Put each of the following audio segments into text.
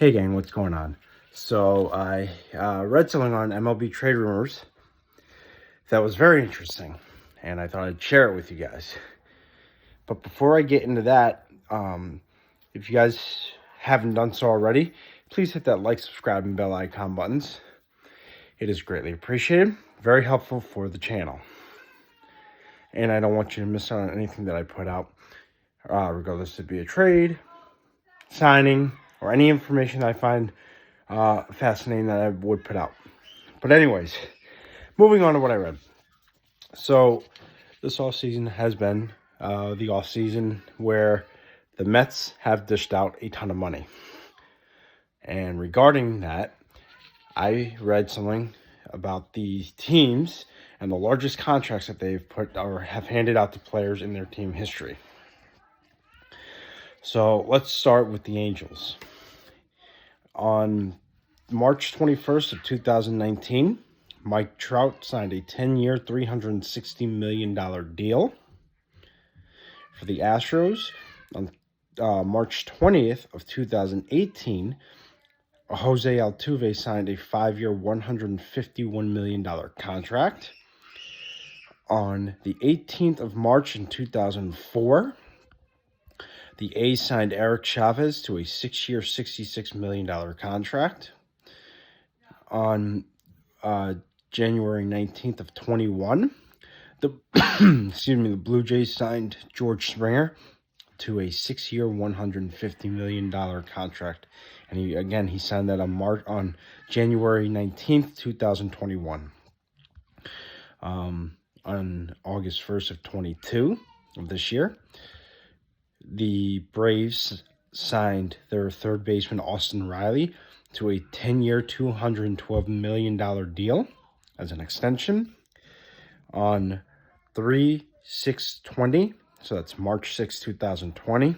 Hey gang, what's going on? So I read something on MLB Trade Rumors that was very interesting, and I thought I'd share it with you guys. But before I get into that, if you guys haven't done so already, please hit that like, subscribe, and bell icon buttons. It is greatly appreciated, very helpful for the channel. And I don't want you to miss out on anything that I put out, regardless if it be a trade, signing, or any information that I find fascinating that I would put out. But anyways, moving on to what I read. So this offseason has been the offseason where the Mets have dished out a ton of money. And regarding that, I read something about the teams and the largest contracts that they've put or have handed out to players in their team history. So let's start with the Angels. On March 21st of 2019, Mike Trout signed a 10-year, $360 million deal. For the Astros, on March 20th of 2018, Jose Altuve signed a 5-year, $151 million contract. On the 18th of March in 2004, the A's signed Eric Chavez to a 6-year, $66 million contract. On January 19th of 21, the Blue Jays signed George Springer to a 6-year, $150 million contract. And he signed that on January 19th, 2021. On August 1st of 22 of this year, the Braves signed their third baseman Austin Riley to a 10-year, $212 million deal as an extension. On 3/6/20, so that's March 6, 2020,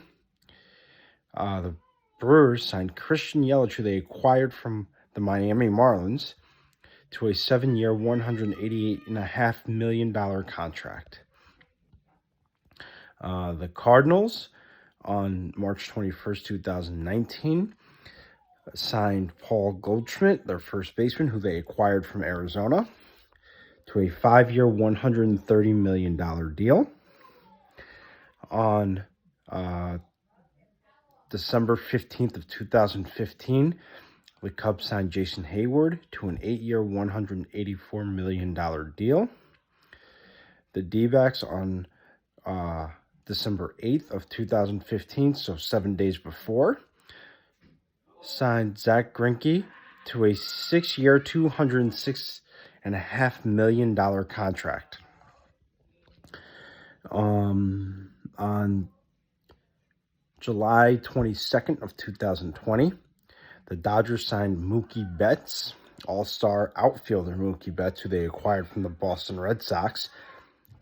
the Brewers signed Christian Yelich, who they acquired from the Miami Marlins, to a 7-year, $188.5 million contract. The Cardinals, on March 21st, 2019, signed Paul Goldschmidt, their first baseman, who they acquired from Arizona, to a 5-year, $130 million deal. On December 15th of 2015, the Cubs signed Jason Hayward to an 8-year, $184 million deal. The D-backs on December 8th of 2015, so 7 days before, signed Zach Greinke to a 6-year, $206.5 million contract. On July 22nd of 2020, the Dodgers signed Mookie Betts, all-star outfielder Mookie Betts, who they acquired from the Boston Red Sox,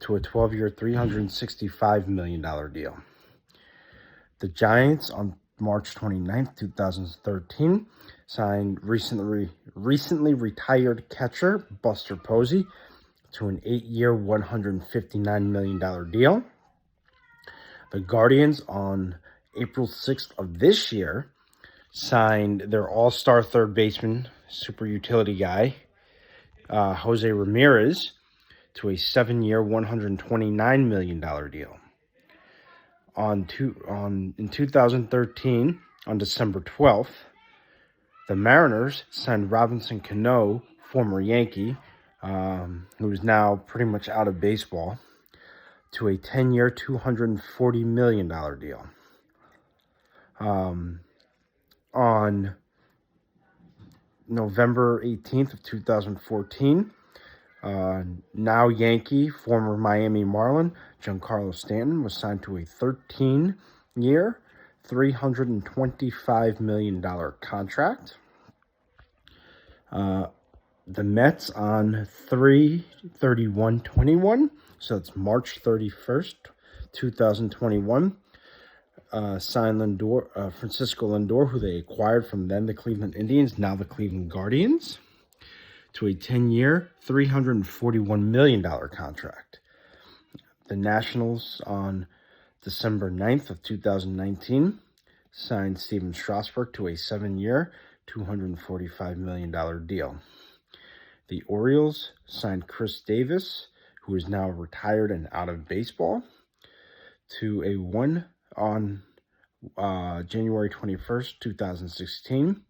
to a 12-year, $365 million deal. The Giants, on March 29th, 2013, signed recently retired catcher Buster Posey to an 8-year, $159 million deal. The Guardians, on April 6th of this year, signed their all-star third baseman, super utility guy, Jose Ramirez, to a 7-year, $129 million deal. In 2013, on December 12th, the Mariners signed Robinson Cano, former Yankee, who is now pretty much out of baseball, to a 10-year, $240 million deal. On November 18th of 2014, now Yankee, former Miami Marlin, Giancarlo Stanton, was signed to a 13-year, $325 million contract. The Mets, on 3/31/21, so it's March 31st, 2021, signed Francisco Lindor, who they acquired from then the Cleveland Indians, now the Cleveland Guardians, to a 10-year, $341 million contract. The Nationals, on December 9th of 2019, signed Steven Strasburg to a 7-year, $245 million deal. The Orioles signed Chris Davis, who is now retired and out of baseball, to a on January 21st, 2016.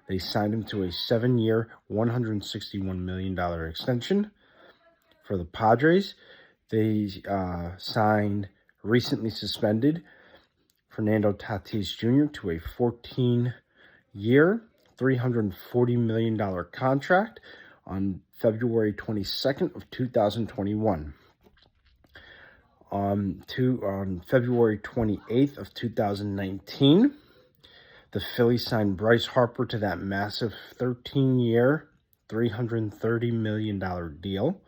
They signed him to a 7-year, $161 million extension. For the Padres, they signed recently suspended Fernando Tatis Jr. to a 14-year, $340 million contract on February 22nd of 2021. On February 28th of 2019, the Phillies signed Bryce Harper to that massive 13-year, $330 million deal.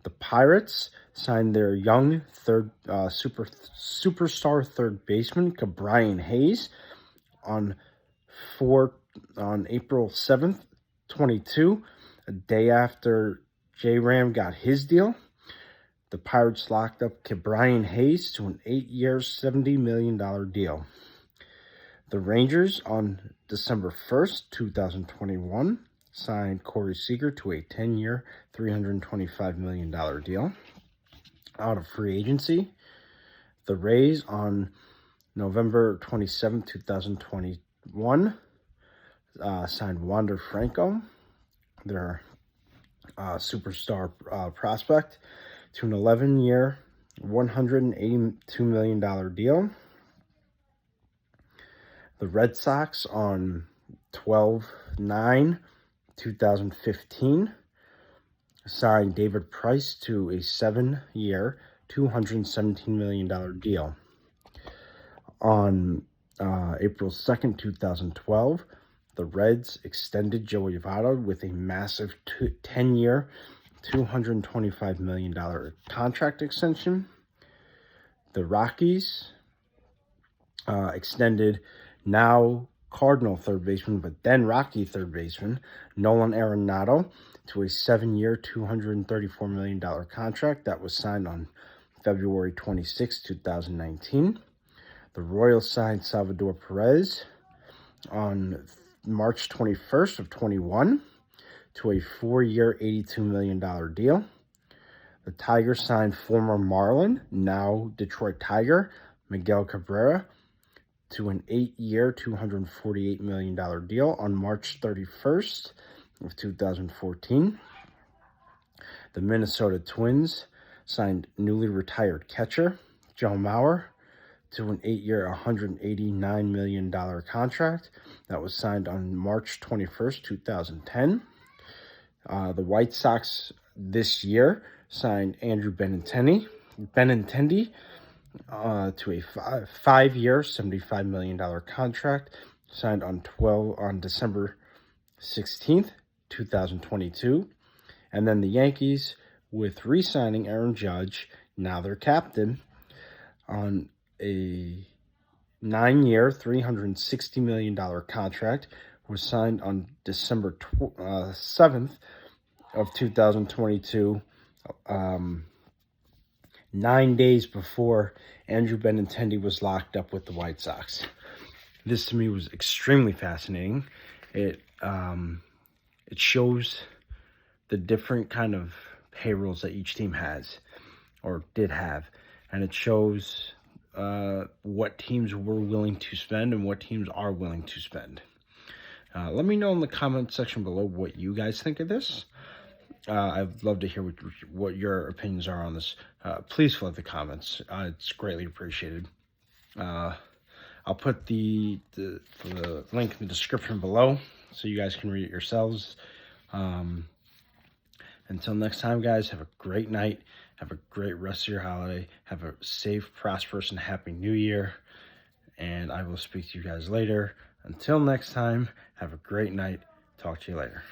The Pirates signed their young superstar third baseman, Ke'Bryan Hayes, on April 7th, 22, a day after J-Ram got his deal. The Pirates locked up Ke'Bryan Hayes to an 8-year, $70 million deal. The Rangers on December 1st, 2021, signed Corey Seager to a 10-year, $325 million deal. Out of free agency, the Rays on November 27, 2021, signed Wander Franco, their superstar prospect, to an 11-year, $182 million deal. The Red Sox on 12/9/2015 signed David Price to a 7-year, $217 million deal. On April 2nd, 2012, the Reds extended Joey Votto with a massive 10-year, $225 million contract extension. The Rockies extended now Cardinal third baseman, but then Rocky third baseman, Nolan Arenado, to a 7-year, $234 million contract that was signed on February 26, 2019. The Royals signed Salvador Perez on March 21st of 21 to a 4-year, $82 million deal. The Tigers signed former Marlin, now Detroit Tiger, Miguel Cabrera, to an 8-year, $248 million deal on March 31st of 2014. The Minnesota Twins signed newly retired catcher Joe Mauer to an 8-year, $189 million contract that was signed on March 21st, 2010. The White Sox this year signed Andrew Benintendi to a 5-year, $75 million contract signed on December 16th, 2022. And then the Yankees, with re-signing Aaron Judge, now their captain, on a 9-year, $360 million contract, was signed on December 7th of 2022, 9 days before Andrew Benintendi was locked up with the White Sox. This to me was extremely fascinating. It shows the different kind of payrolls that each team has or did have, and it shows what teams were willing to spend and what teams are willing to spend. Let me know in the comment section below what you guys think of this. I'd love to hear what your opinions are on this. Please flood the comments. It's greatly appreciated. I'll put the link in the description below so you guys can read it yourselves. Until next time, guys, have a great night. Have a great rest of your holiday. Have a safe, prosperous, and happy new year. And I will speak to you guys later. Until next time, have a great night. Talk to you later.